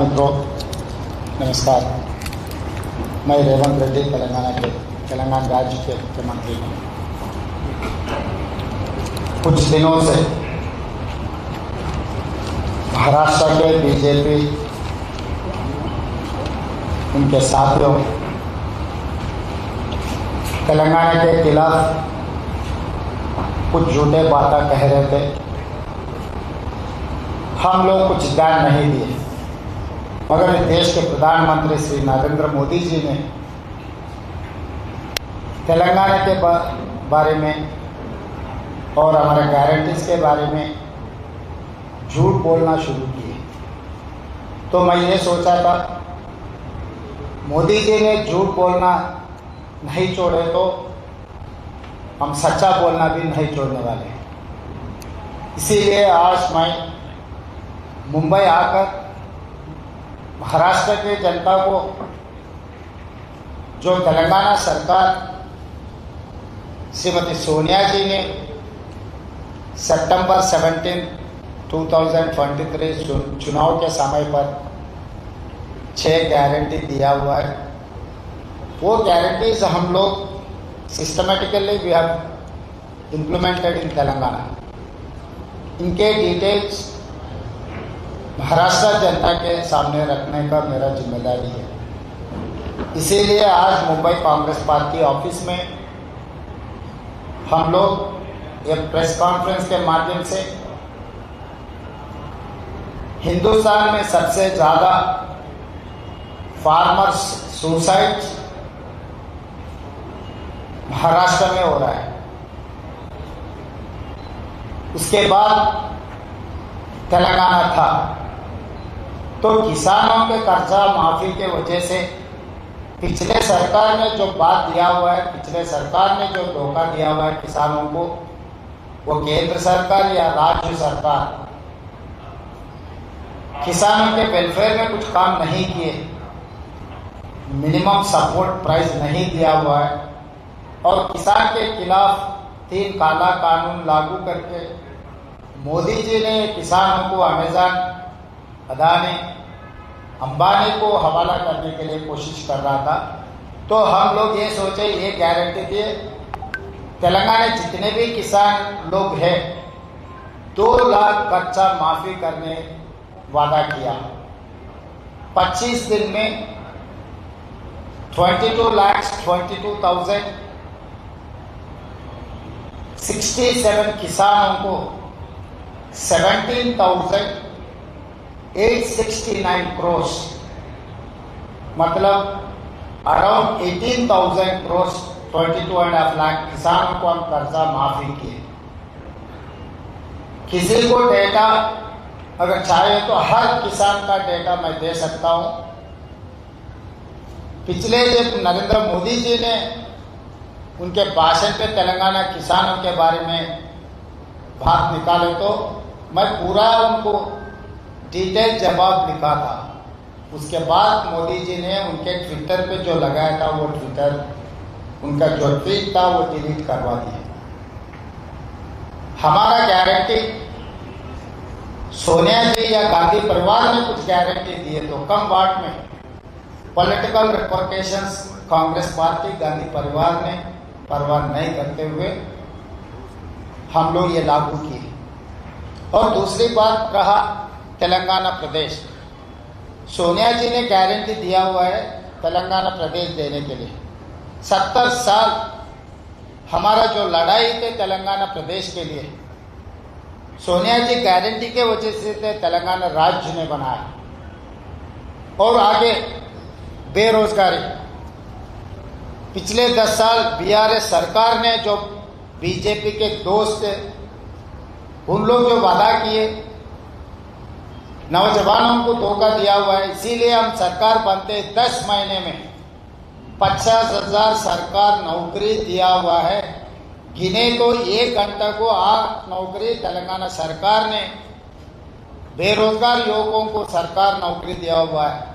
मित्रों, नमस्कार। मैं रेवंत रेड्डी तेलंगाना राज्य के मुख्यमंत्री हूँ। कुछ दिनों से महाराष्ट्र के बीजेपी उनके साथियों तेलंगाना के खिलाफ कुछ झूठे बातें कह रहे थे। हम लोग कुछ ध्यान नहीं दिए, मगर देश के प्रधानमंत्री श्री नरेंद्र मोदी जी ने तेलंगाना के बारे में और हमारे गारंटीज के बारे में झूठ बोलना शुरू किए। तो मैं ये सोचा था, मोदी जी ने झूठ बोलना नहीं छोड़े तो हम सच्चा बोलना भी नहीं छोड़ने वाले। इसीलिए आज मैं मुंबई आकर महाराष्ट्र की जनता को जो तेलंगाना सरकार श्रीमती सोनिया जी ने सितंबर 17, 2023 चुनाव के समय पर 6 गारंटी दिया हुआ है। वो गारंटीज हम लोग systematically we have implemented in Telangana. इनके डिटेल्स महाराष्ट्र जनता के सामने रखने का मेरा जिम्मेदारी है। इसीलिए आज मुंबई कांग्रेस पार्टी ऑफिस में हम लोग एक प्रेस कॉन्फ्रेंस के माध्यम से हिंदुस्तान में सबसे ज़्यादा फार्मर्स सुसाइड महाराष्ट्र में हो रहा है, उसके बाद तेलंगाना था। तो किसानों के कर्जा माफी के वजह से पिछले सरकार ने जो बात दिया हुआ है, पिछले सरकार ने जो धोखा दिया हुआ है किसानों को, वो केंद्र सरकार या राज्य सरकार किसानों के वेलफेयर में कुछ काम नहीं किए, मिनिमम सपोर्ट प्राइस नहीं दिया हुआ है और किसान के खिलाफ 3 काला कानून लागू करके मोदी जी ने किसानों को अमेज़न, अदानी, अंबानी को हवाला करने के लिए कोशिश कर रहा था। तो हम लोग ये सोचे, ये गारंटी दिए तेलंगाना जितने भी किसान लोग हैं 2 लाख कर्जा माफी करने वादा किया। 25 दिन में 22,22,067 किसानों को 17,869 crores, मतलब अराउंड 18,000 crores, 22.5 लाख किसानों को हम कर्जा माफी किए। किसी को डेटा अगर चाहे तो हर किसान का डेटा मैं दे सकता हूं। पिछले जब नरेंद्र मोदी जी ने उनके भाषण पे तेलंगाना किसानों के बारे में बात निकाले तो मैं पूरा उनको डिटेल जवाब लिखा था। उसके बाद मोदी जी ने उनके ट्विटर पे जो लगाया था, वो ट्विटर उनका जो ट्वीट था वो डिलीट करवा दिया। हमारा गारंटी सोनिया जी या गांधी परिवार ने कुछ गारंटी दिए तो कम वाट में पॉलिटिकल रिपोर्टेशंस कांग्रेस पार्टी, गांधी परिवार ने परवाह नहीं करते हुए हम लोग ये लागू किए। और दूसरी बात रहा तेलंगाना प्रदेश, सोनिया जी ने गारंटी दिया हुआ है तेलंगाना प्रदेश देने के लिए। 70 साल हमारा जो लड़ाई थे तेलंगाना प्रदेश के लिए, सोनिया जी गारंटी के वजह से तेलंगाना राज्य ने बनाया। और आगे बेरोजगारी, पिछले 10 साल बीआरएस सरकार ने जो बीजेपी के दोस्त उन लोग जो वादा किए, नौजवानों को धोखा दिया हुआ है। इसीलिए हम सरकार बनते 10 महीने में 50,000 सरकार नौकरी दिया हुआ है। गिने तो 1 घंटा को 8 नौकरी तेलंगाना सरकार ने बेरोजगार युवकों को सरकार नौकरी दिया हुआ है।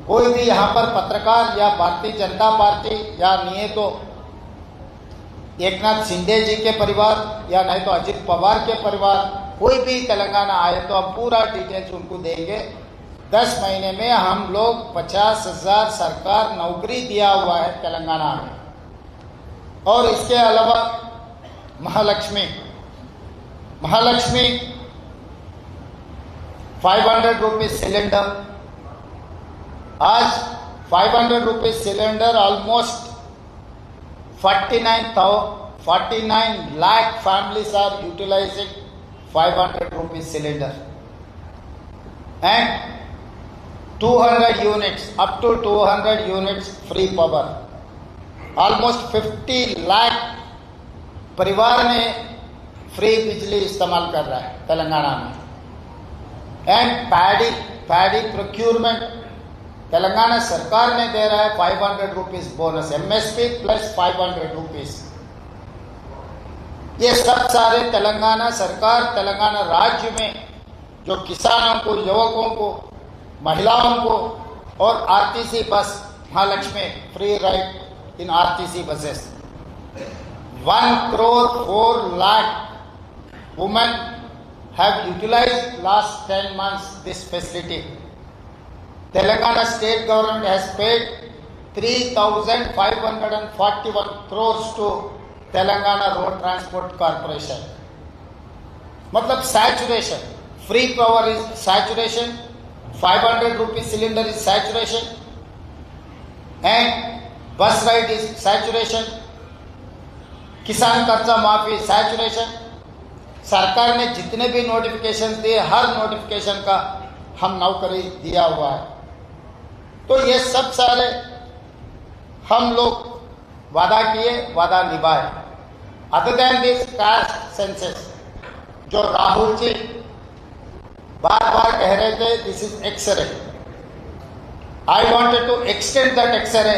कोई भी यहाँ पर पत्रकार या भारतीय जनता पार्टी या नहीं तो एकनाथ शिंदे जी के परिवार या नहीं तो अजित पवार के परिवार कोई भी तेलंगाना आए तो हम पूरा डिटेल्स उनको देंगे 10 महीने में हम लोग 50,000 सरकार नौकरी दिया हुआ है तेलंगाना में। और इसके अलावा महालक्ष्मी 500 रुपीज सिलेंडर, आज 500 rupees cylinder almost 49 lakh families are utilizing 500 rupees cylinder, and 200 units, up to 200 units free power, almost 50 lakh परिवार में फ्री बिजली इस्तेमाल कर रहा है तेलंगाना में। एंड पैडी प्रोक्यूरमेंट तेलंगाना सरकार ने दे रहा है 500 rupees bonus, MSP plus 500 rupees. ये सब सारे तेलंगाना सरकार, तेलंगाना राज्य में जो किसानों को, युवकों को, महिलाओं को और RTC bus Mahalakshmi free ride in RTC buses, 1,04,00,000 women have utilized last 10 months this facility. Telangana state government has paid 3,541 crores to Telangana Road Transport Corporation. मतलब saturation, free power is saturation, 500 rupees cylinder is saturation, and bus ride is saturation, किसान कर्जा माफी saturation. सरकार ने जितने भी notification दिए, हर notification का हम नौकरी दिया हुआ है। तो ये सब सारे हम लोग वादा किए, वादा निभाए। Other than this caste census, जो राहुल जी बार बार कह रहे थे this is x-ray, I wanted to extend that x-ray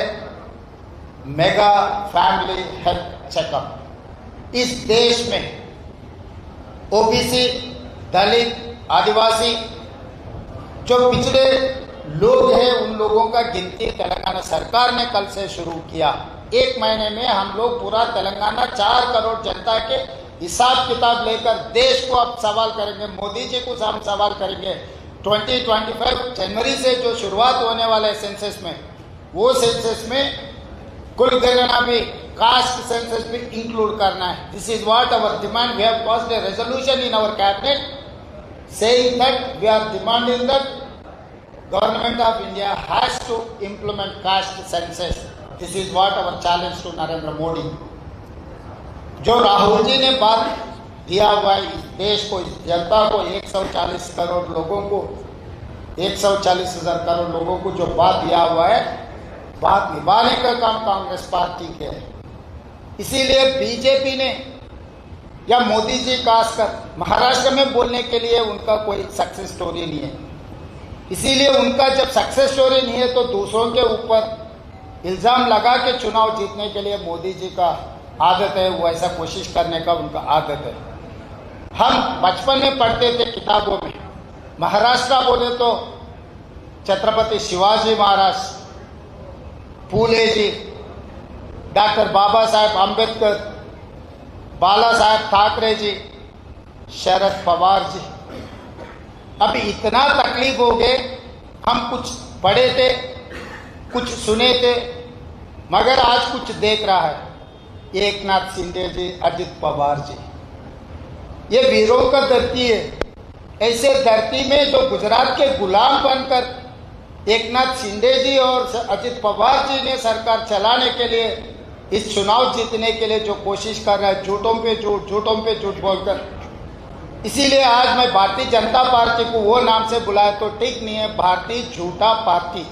mega family health checkup. इस देश में ओबीसी, दलित, आदिवासी जो पिछड़े लोग हैं, उन लोगों का गिनती तेलंगाना सरकार ने कल से शुरू किया। 1 महीने में हम लोग पूरा तेलंगाना 4 करोड़ जनता के हिसाब किताब लेकर देश को अब सवाल करेंगे, मोदी जी को हम सवाल करेंगे। 2025 जनवरी से जो शुरुआत होने वाला है सेंसस में, वो सेंसस में कुल गणना भी कास्ट सेंसस भी इंक्लूड करना है। This is what our demand. We have passed a resolution in our cabinet saying that we are demanding that government of India has to implement caste census. This is what our challenge to Narendra Modi. जो राहुल जी ने बात दिया हुआ है इस देश को, इस जनता को, 140 करोड़ लोगों को, 140,000 करोड़ लोगों को जो बात दिया हुआ है, बात निभाने का काम कांग्रेस पार्टी के है। इसीलिए बीजेपी ने या मोदी जी खासकर महाराष्ट्र में बोलने के लिए उनका कोई सक्सेस स्टोरी नहीं है। इसीलिए उनका जब सक्सेस स्टोरी नहीं है तो दूसरों के ऊपर इल्जाम लगा के चुनाव जीतने के लिए मोदी जी का आदत है, वो ऐसा कोशिश करने का उनका आदत है। हम बचपन में पढ़ते थे किताबों में, महाराष्ट्र बोले तो छत्रपति शिवाजी महाराज, फूले जी, डॉक्टर बाबा साहेब अम्बेडकर, बाला साहेब ठाकरे जी, शरद पवार जी। अभी इतना तकलीफ हो गए, हम कुछ पढ़े थे, कुछ सुने थे, मगर आज कुछ देख रहा है। एकनाथ शिंदे जी, अजित पवार जी, ये वीरों का धरती है। ऐसे धरती में जो गुजरात के गुलाम बनकर एकनाथ शिंदे जी और अजित पवार जी ने सरकार चलाने के लिए, इस चुनाव जीतने के लिए जो कोशिश कर रहा है, झूठों पे झूठ बोलकर। इसीलिए आज मैं भारतीय जनता पार्टी को वो नाम से बुलाया तो ठीक नहीं है, भारतीय झूठा पार्टी।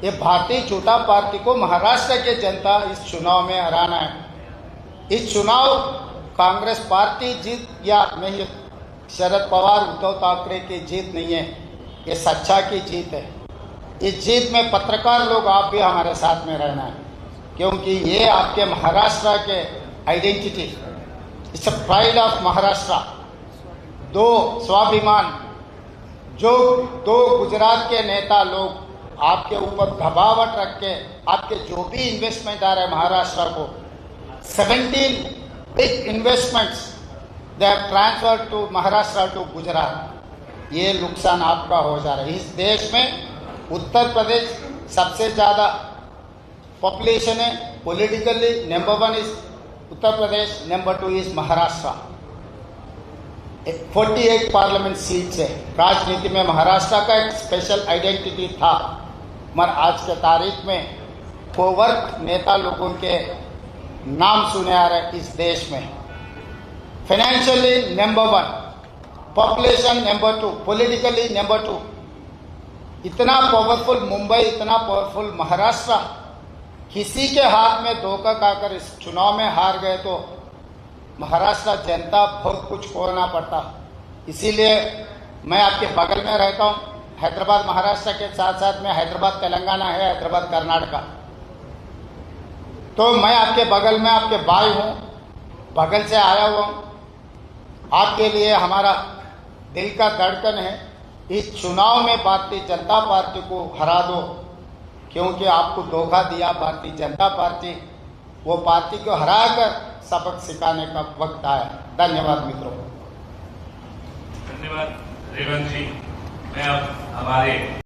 ये भारतीय झूठा पार्टी को महाराष्ट्र के जनता इस चुनाव में हराना है। इस चुनाव कांग्रेस पार्टी जीत या नहीं, शरद पवार, उद्धव ठाकरे की जीत नहीं है, ये सच्चा की जीत है। इस जीत में पत्रकार लोग, आप भी हमारे साथ में रहना है, क्योंकि ये आपके महाराष्ट्र के identity, it's a pride of Maharashtra. दो स्वाभिमान, जो दो गुजरात के नेता लोग आपके ऊपर दबावट रख के आपके जो भी इन्वेस्टमेंट आ रहा है महाराष्ट्र को, 17 big investments they have transferred to Maharashtra to Gujarat. ये नुकसान आपका हो जा रहा है। इस देश में उत्तर प्रदेश सबसे ज़्यादा पॉपुलेशन है, politically number 1 is Uttar Pradesh, number 2 is Maharashtra. 48 parliament seats है। राजनीति में महाराष्ट्र का एक स्पेशल आइडेंटिटी था, मगर आज के तारीख में कोवर्ट नेता लोगों के नाम सुने आ रहे इस देश में। Financially number 1, population number 2, politically number 2। इतना पावरफुल मुंबई, इतना पावरफुल महाराष्ट्र, किसी के हाथ में धोखा खाकर इस चुनाव में हार गए तो महाराष्ट्र जनता बहुत कुछ खोना पड़ता। इसीलिए मैं आपके बगल में रहता हूँ। हैदराबाद महाराष्ट्र के साथ साथ में हैदराबाद तेलंगाना है, हैदराबाद कर्नाटका। तो मैं आपके बगल में आपके भाई हूँ, बगल से आया हुआ हूँ। आपके लिए हमारा दिल का धड़कन है। इस चुनाव में भारतीय जनता पार्टी को हरा दो, क्योंकि आपको धोखा दिया भारतीय जनता पार्टी। वो पार्टी को हराकर सबक सिखाने का वक्त आया। धन्यवाद मित्रों। धन्यवाद रेवंत जी। मैं अब हमारे